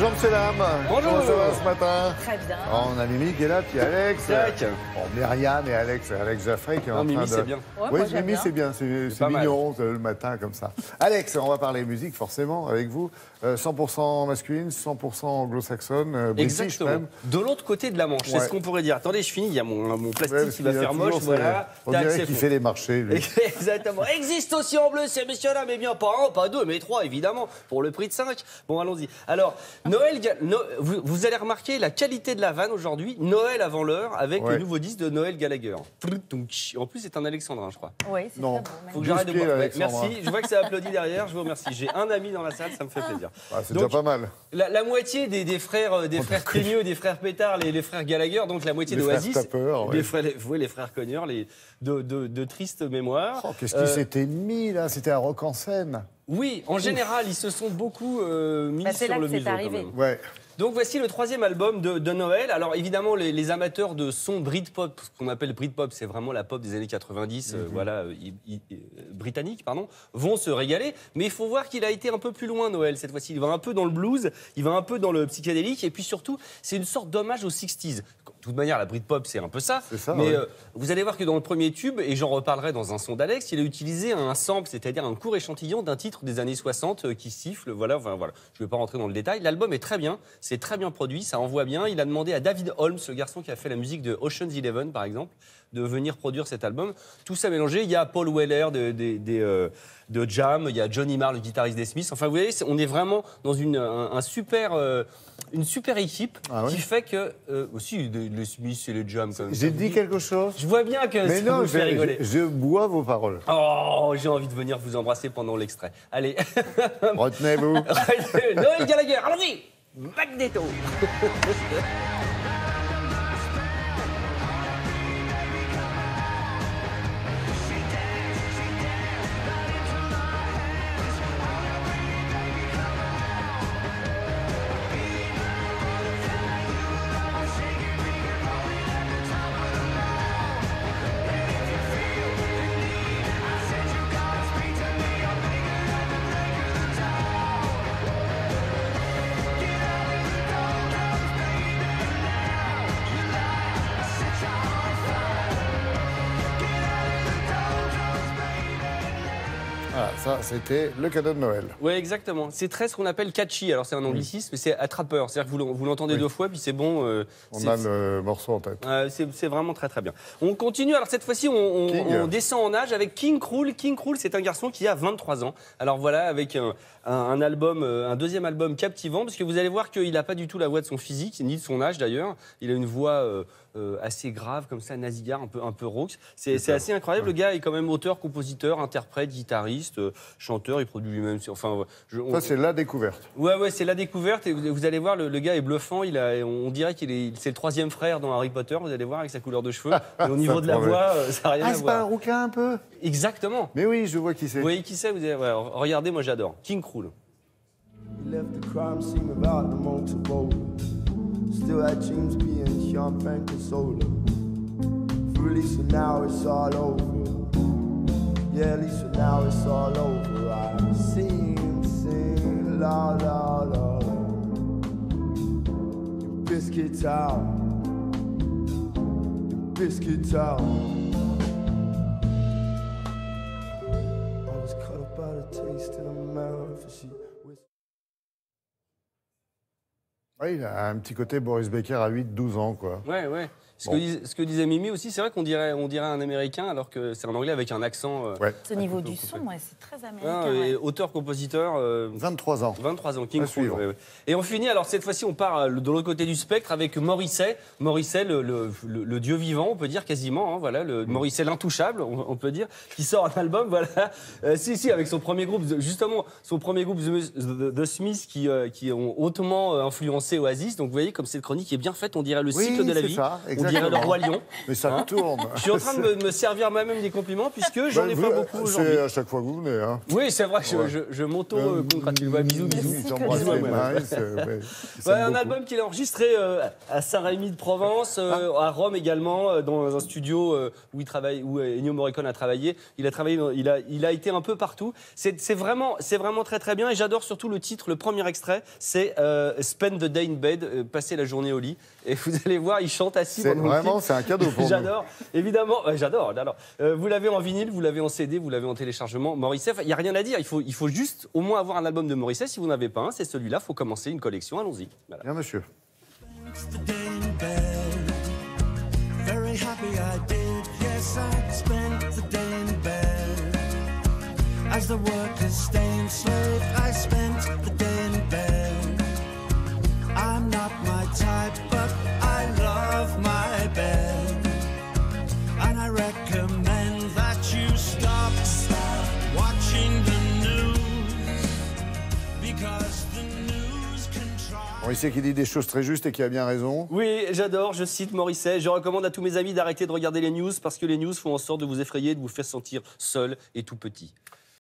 Bonjour monsieur Lam. Bonjour. Comment ça va ce matin? Très bien. Oh, on a Mimi qui est là, puis Alex. Tac. Bon, Myriam et Alex Jaffray qui est en train Mimi, de... c'est bien. Ouais, Oui, moi, j'aime Mimi, bien. c'est bien, c'est pas mal. mignon le matin comme ça. Alex, on va parler musique forcément avec vous. 100% masculine, 100% anglo-saxonne, british Exactement. même. De l'autre côté de la Manche, c'est Ouais. ce qu'on pourrait dire. Attendez, je finis, il y a mon plastique Ouais, qui va parce qu'il y a faire moche, toujours voilà. On Tac, dirait c'est qu'il faux. fait les marchés, lui. Exactement. Existe aussi en bleu, ces messieurs-là, mais bien pas un, pas deux, mais trois, évidemment, pour le prix de 5. Bon, allons-y. Alors, vous allez remarquer la qualité de la vanne aujourd'hui. Noël avant l'heure, avec Ouais. le nouveau disque de Noël Gallagher. En plus, c'est un alexandrin, je crois. Oui, c'est Non. très beau. Faut que Douze j'arrête de pieds, boire. Ouais, Alexandre. merci. Je vois que ça applaudit derrière. Je vous remercie. J'ai un ami dans la salle, ça me fait plaisir. Ah, c'est Donc, déjà pas mal. La moitié des frères Teigneux, des frères Pétard, les frères Gallagher, donc la moitié Les frères d'Oasis, tapeurs, ouais. les frères cogneurs, de tristes mémoires. Oh, qu'est-ce qui s'était mis là? C'était un rock en scène. Oui, en général, ils se sont beaucoup mis Bah, c'est sur là le que c'est museau. quand arrivé. même. Ouais. Donc voici le troisième album de Noël. Alors évidemment, les amateurs de son Britpop, ce qu'on appelle Britpop, c'est vraiment la pop des années 90, britannique, pardon, vont se régaler. Mais il faut voir qu'il a été un peu plus loin, Noël, cette fois-ci. Il va un peu dans le blues, il va un peu dans le psychédélique, et puis surtout, c'est une sorte d'hommage aux 60s. De toute manière, la Britpop, c'est un peu ça. C'est ça, mais ouais. vous allez voir que dans le premier tube, et j'en reparlerai dans un son d'Alex, il a utilisé un sample, c'est-à-dire un court échantillon d'un titre des années 60 qui siffle. Voilà. Je ne vais pas rentrer dans le détail. L'album est très bien, c'est très bien produit, ça envoie bien. Il a demandé à David Holmes, le garçon qui a fait la musique de Ocean's 11, par exemple, de venir produire cet album. Tout ça mélangé. Il y a Paul Weller de Jam, il y a Johnny Marr, le guitariste des Smiths. Enfin, vous voyez, on est vraiment dans une super équipe Ah ouais qui fait que aussi les Smiths et les Jam. Quand même. J'ai dit quelque chose? Je vois bien que Mais ça non, vous fait rigoler. je bois vos paroles. Oh, j'ai envie de venir vous embrasser pendant l'extrait. Allez, Retenez-vous. Noël Gallagher, allons-y. Magneto. Voilà, ça, c'était le cadeau de Noël. Oui, exactement. C'est très ce qu'on appelle catchy. Alors, c'est un anglicisme, mais c'est attrapeur. C'est-à-dire que vous l'entendez deux fois, puis c'est bon. On a le morceau en tête. C'est vraiment très très bien. On continue, alors cette fois-ci on descend en âge avec King Krul. King Krul, c'est un garçon qui a 23 ans. Alors voilà, avec un album, un deuxième album captivant, parce que vous allez voir qu'il n'a pas du tout la voix de son physique, ni de son âge d'ailleurs. Il a une voix assez grave, comme ça, nasillarde, un peu rauque. C'est assez incroyable. Le gars est quand même auteur, compositeur, interprète, guitariste, chanteur, il produit lui-même. Enfin, Ça, c'est la découverte. Ouais, c'est la découverte. Et vous allez voir, le gars est bluffant. On dirait c'est le troisième frère dans Harry Potter. Vous allez voir avec sa couleur de cheveux. Et au niveau de la voix, ça n'a rien à Ah, c'est pas un voir. rouquin un peu? Exactement. Mais oui, je vois qui c'est. Vous voyez qui c'est? Regardez, moi j'adore. King Krul. He left the crime scene without the motorboat. Still had dreams of being champagne consoler. For at least for now it's all over. Yeah, at least for now it's all over. I see him sing la la la. In Biscuit Town. In Biscuit Town. I was caught up by the taste in her mouth. She Oui, il a un petit côté Boris Becker à 8-12 ans, quoi. Ouais. Ce, Bon. ce que disait Mimi aussi, c'est vrai qu'on dirait un Américain alors que c'est un Anglais avec un accent. Ouais. Ce niveau du son, ouais, c'est très américain. Et ouais. auteur-compositeur. 23 ans. 23 ans, King À Krul. suivre. Ouais. Et on finit, alors cette fois-ci, on part de l'autre côté du spectre avec Morrissey. Morrissey, le dieu vivant, on peut dire quasiment. Hein, voilà, Morrissey l'intouchable, on peut dire, qui sort un album, voilà. Avec son premier groupe, justement, The Smiths, qui ont hautement influencé Oasis. Donc vous voyez, comme cette chronique est bien faite, on dirait le cycle de la vie. Ça, On On dirait le roi lion. Mais ça Hein tourne. Je suis en train de me servir moi-même des compliments puisque j'en ai Bah, pas vous, beaucoup aujourd'hui. C'est à chaque fois que vous venez. Hein. Oui, c'est vrai que je m'auto-congratule. Ouais, bisous, bisous. Il t'embrasse Bisous à les moi. mains. Ouais, un album qu'il a enregistré à Saint-Rémy de Provence, à Rome également, dans un studio où il travaille, où Ennio Morricone a travaillé. Il a été un peu partout. C'est vraiment très très bien et j'adore surtout le titre, le premier extrait, c'est Spend the Day in Bed, passer la journée au lit. Et vous allez voir, il chante assis pendant le Vraiment, clip. c'est un cadeau pour nous. J'adore, évidemment, j'adore. Vous l'avez en vinyle, vous l'avez en CD, vous l'avez en téléchargement. Morrissey, il n'y a rien à dire, il faut juste au moins avoir un album de Morrissey. Si vous n'avez pas un, c'est celui-là, il faut commencer une collection, allons-y. Voilà. Bien, monsieur. The day in bed, very happy I did. Yes, I spent the day in bed. As the workers stay enslaved, I spent the day in bed. I'm not my type, but I love my bed. And I recommend that you stop watching the news, because the news controls. Il sait qu'il dit des choses très justes et qu'il a bien raison. Oui, j'adore, je cite Morrissey. Je recommande à tous mes amis d'arrêter de regarder les news parce que les news font en sorte de vous effrayer, de vous faire sentir seul et tout petit.